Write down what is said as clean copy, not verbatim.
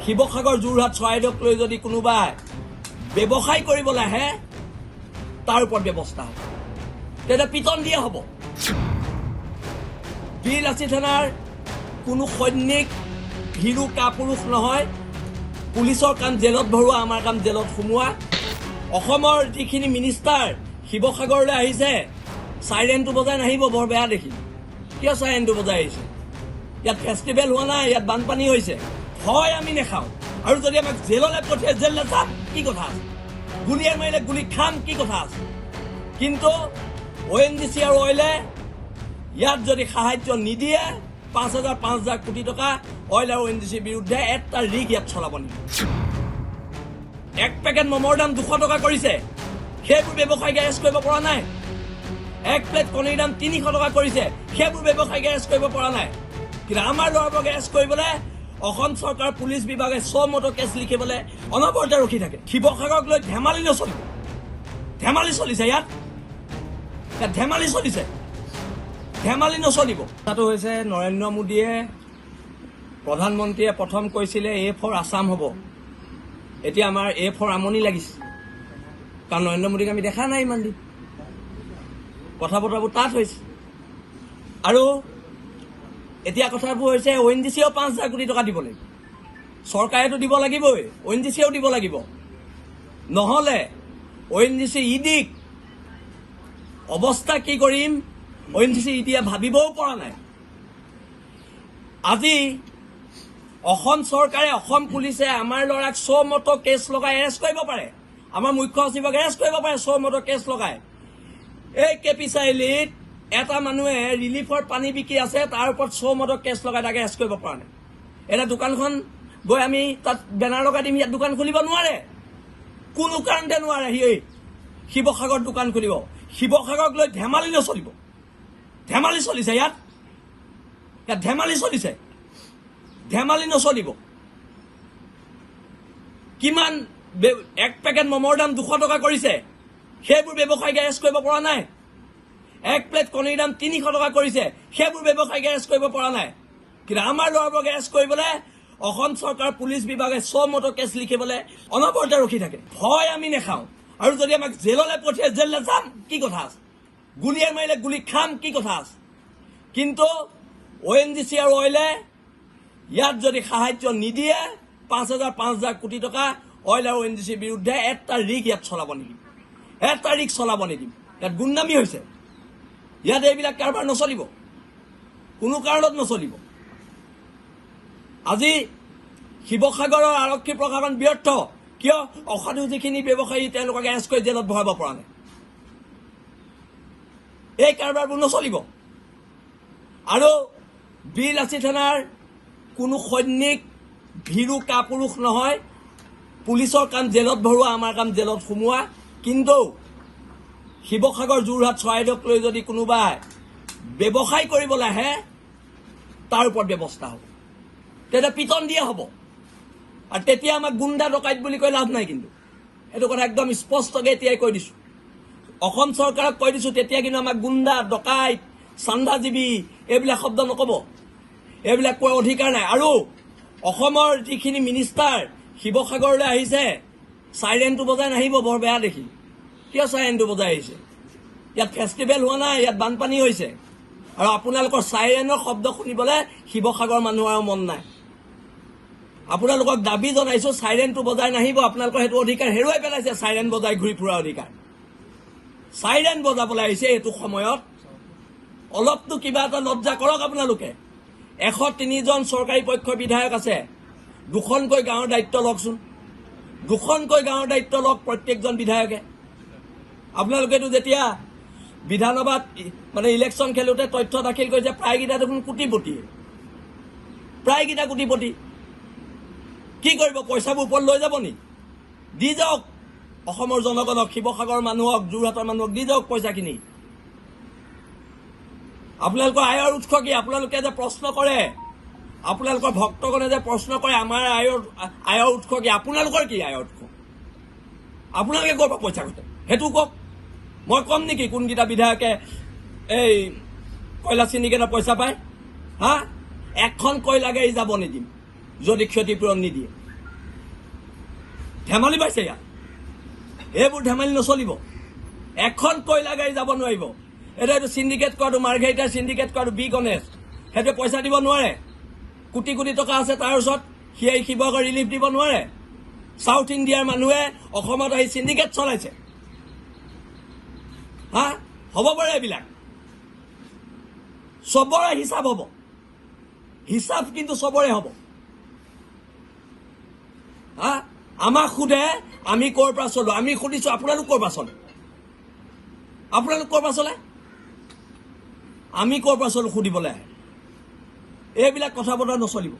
শিৱসাগৰ যোৰহাট চৰাইদেউক লৈ যদি কোনোবাই ব্যৱসায় কৰিবলৈ আহে তাৰ ওপৰত ব্যৱস্থা হ'ব, তেতিয়া পিটন দিয়া হ'ব। বীৰলাচি থানাৰ কোনো সৈনিক ভীৰু কাপুৰুষ নহয়। পুলিচৰ কাম জেলত ভৰোৱা, আমাৰ কাম জেলত সোমোৱা। অসমৰ যিখিনি মিনিষ্টাৰ শিৱসাগৰলৈ আহিছে, চাইৰেনটো বজাই নাহিব, বৰ বেয়া দেখিল। কিয় চাইৰেনটো বজাই আহিছে? ইয়াত ফেষ্টিভেল হোৱা নাই, ইয়াত বানপানী হৈছে। ভয় আমি নেখাওঁ, আৰু যদি আমাক জেললৈ পঠিয়াই জেললৈ যাম কি কথা আছে? গুলীয়াই মাৰিলে গুলী খাম কি কথা আছে? কিন্তু ONGC আৰু অইলে ইয়াত যদি সাহায্য নিদিয়ে 5,000 কোটি টকা অইল আৰু ONGCৰ বিৰুদ্ধে এটা ৰিগ ইয়াত চলাব নেকি? এক পেকেট মমৰ দাম 200 টকা কৰিছে, সেইবোৰ ব্যৱসায়ীক এৰেষ্ট কৰিব পৰা নাই। এক প্লেট কণীৰ দাম 300 টকা কৰিছে, সেইবোৰ ব্যৱসায়ীক এৰেষ্ট কৰিব পৰা নাই। কিন্তু আমাৰ ল'ৰাবোৰক এৰেষ্ট কৰিবলৈ অসম চৰকাৰ পুলিচ বিভাগে মতো কেছ লিখিবলৈ অনবৰতে ৰখি থাকে। শিৱসাগৰক লৈ ধেমালি নচলিব। ধেমালি চলিছে ইয়াত ধেমালি চলিছে, ধেমালি নচলিব। কথাটো হৈছে নৰেন্দ্ৰ মোদীয়ে, প্ৰধানমন্ত্ৰীয়ে প্ৰথম কৈছিলে A for আছাম হ'ব। এতিয়া আমাৰ A for আমনি লাগিছে, কাৰণ নৰেন্দ্ৰ মোদীক আমি দেখা নাই ইমান দিন। কথা বতৰাবোৰ তাত হৈছে। আৰু এতিয়া কথাবোৰ হৈছে ONGCও 5,000 কোটি টকা দিব লাগিব। চৰকাৰেতো দিব লাগিবই, ONGCও দিব লাগিব। নহ'লে ONGC ইডিক অৱস্থা কি কৰিম ONGC এতিয়া ভাবিবও পৰা নাই। আজি অসম চৰকাৰে, অসম পুলিচে আমাৰ ল'ৰাক মতো কেছ লগাই এৰেষ্ট কৰিব পাৰে। আমাৰ মুখ্য সচিবক এৰেষ্ট কৰিব পাৰে মতো কেছ লগাই। এই কেপি চাৰিআলিত এটা মানুহে ৰিলিফৰ পানী বিকি আছে, তাৰ ওপৰত মতো কেছ লগাই তাকে এৰেষ্ট কৰিব পৰা নাই। এটা দোকানখন গৈ আমি তাত বেনাৰ লগাই দিম, ইয়াত দোকান খুলিব নোৱাৰে, কোনো কাৰণতে নোৱাৰে। শিৱসাগৰ দোকান খুলিব। শিৱসাগৰক লৈ ধেমালি নচলিব। ধেমালি চলিছে ইয়াত ধেমালি চলিছে, ধেমালি নচলিব। কিমান এক পেকেট মমৰ দাম 200 টকা কৰিছে, সেইবোৰ ব্যৱসায়ীক এৰেষ্ট কৰিব পৰা নাই। এক প্লেট কণীৰ দাম 300 টকা কৰিছে, সেইবোৰ ব্যৱসায়ীক এৰেষ্ট কৰিব পৰা নাই। কিন্তু আমাৰ ল'ৰাবোৰক এৰেষ্ট কৰিবলৈ অসম চৰকাৰ পুলিচ বিভাগে মতো কেছ লিখিবলৈ অনবৰতে ৰখি থাকে। ভয় আমি নেখাওঁ, আৰু যদি আমাক জেললৈ পঠিয়াই জেললৈ যাম কি কথা আছে? গুলীয়াই মাৰিলে গুলী খাম কি কথা আছে? কিন্তু ONGC আৰু অইলে ইয়াত যদি সাহায্য নিদিয়ে 5,000 কোটি টকা অইল আৰু ONGCৰ বিৰুদ্ধে এটা ৰিগ ইয়াত চলাব নিদিম, এটা ৰিগ চলাব নিদিম। ইয়াত গুণ্ডামি হৈছে, ইয়াত এইবিলাক কাৰবাৰ নচলিব, কোনো কাৰণত নচলিব। আজি শিৱসাগৰৰ আৰক্ষী প্ৰশাসন ব্যৰ্থ। কিয়? অসাধু যিখিনি ব্যৱসায়ী তেওঁলোকক এৰেষ্ট কৰি জেলত ভৰাব পৰা নাই। এই কাৰবাৰবোৰ নচলিব। আৰু বীৰলাচি থানাৰ কোনো সৈনিক ভীৰু কাপুৰুষ নহয়। পুলিচৰ কাম জেলত ভৰোৱা, আমাৰ কাম জেলত সোমোৱা। কিন্তু শিৱসাগৰ যোৰহাট চৰাইদেউক লৈ যদি কোনোবাই ব্যৱসায় কৰিবলৈ আহে তাৰ ওপৰত ব্যৱস্থা হ'ব, তেতিয়া পিটন দিয়া হ'ব। আৰু তেতিয়া আমাক গুণ্ডা ডকাইত বুলি কৈ লাভ নাই। কিন্তু এইটো কথা একদম স্পষ্টকৈ এতিয়াই কৈ দিছোঁ, অসম চৰকাৰক কৈ দিছোঁ। তেতিয়া কিন্তু আমাক গুণ্ডা ডকাইত চান্দাজীৱী এইবিলাক শব্দ নক'ব, এইবিলাক কোৱাৰ অধিকাৰ নাই। আৰু অসমৰ যিখিনি মিনিষ্টাৰ শিৱসাগৰলৈ আহিছে, চাইৰেনটো বজাই নাহিব, বৰ বেয়া দেখিল। কিয় চাইৰেনটো বজাই আহিছে? ইয়াত ফেষ্টিভেল হোৱা নাই, ইয়াত বানপানী হৈছে। আৰু আপোনালোকৰ চাইৰেনৰ শব্দ শুনিবলৈ শিৱসাগৰ মানুহৰ মন নাই। আপোনালোকক দাবী জনাইছোঁ, চাইৰেনটো বজাই নাহিব। আপোনালোকৰ সেইটো অধিকাৰ হেৰুৱাই পেলাইছে, চাইৰেন বজাই ঘূৰি ফুৰাৰ অধিকাৰ। চাইৰেন বজাবলৈ আহিছে এইটো সময়ত। অলপতো কিবা এটা লজ্জা কৰক আপোনালোকে। 103জন চৰকাৰী পক্ষৰ বিধায়ক আছে, 2খনকৈ গাঁৱৰ দায়িত্ব লওকচোন। 2খনকৈ গাঁৱৰ দায়িত্ব লওক প্ৰত্যেকজন বিধায়কে। আপোনালোকেতো যেতিয়া বিধানসভাত ইলেকশ্যন খেলোতে তথ্য দাখিল কৰিছে, প্ৰায়কেইটা দেখোন কোটিপতি, প্ৰায়কেইটা কোটিপতি। কি কৰিব? পইচাবোৰ ওপৰত লৈ যাব নি? দি যাওক অসমৰ জনগণক, শিৱসাগৰৰ মানুহক, যোৰহাটৰ মানুহক দি যাওক পইচাখিনি। আপোনালোকৰ আয়ৰ উৎস কি? আপোনালোকে যে প্ৰশ্ন কৰে, আপোনালোকৰ ভক্তগণে যে প্ৰশ্ন কৰে আমাৰ আয়ৰ উৎস কি? আপোনালোকৰ কি আয়ৰ উৎস? আপোনালোকে ক'ৰ পৰা পইচা ঘটে সেইটো কওক। মই কম নেকি কোনকেইটা বিধায়কে এই কয়লা চিণ্ডিকেটৰ পইচা পায়? এখন কয়লা গাড়ী যাব নিদিম যদি ক্ষতিপূৰণ নিদিয়ে। ধেমালি পাইছে ইয়াত এইবোৰ ধেমালি নচলিব এখন কয়লা গাড়ী যাব নোৱাৰিব এইটো চিণ্ডিকেট কৰাটো মাৰ্ঘেৰিটাৰ চিণ্ডিকেট কৰাটো বি গণেশ সেইটোৱে পইচা দিব নোৱাৰে কোটি কোটি টকা আছে তাৰ ওচৰত সি শিৱসাগৰ ৰিলিফ দিব নোৱাৰে সাউথ ইণ্ডিয়াৰ মানুহে অসমত আহি চিণ্ডিকেট চলাইছে হা হ'ব পাৰে এইবিলাক চবৰে হিচাপ হ'ব হিচাপ কিন্তু চবৰে হ'ব হা আমাক সোধে আমি ক'ৰ পৰা চলো আমি সুধিছো আপোনালোক ক'ৰ পৰা চলে আপোনালোক ক'ৰ পৰা চলে আমি ক'ৰ পৰা চলো সুধিবলৈ আহে এইবিলাক কথা বতৰা নচলিব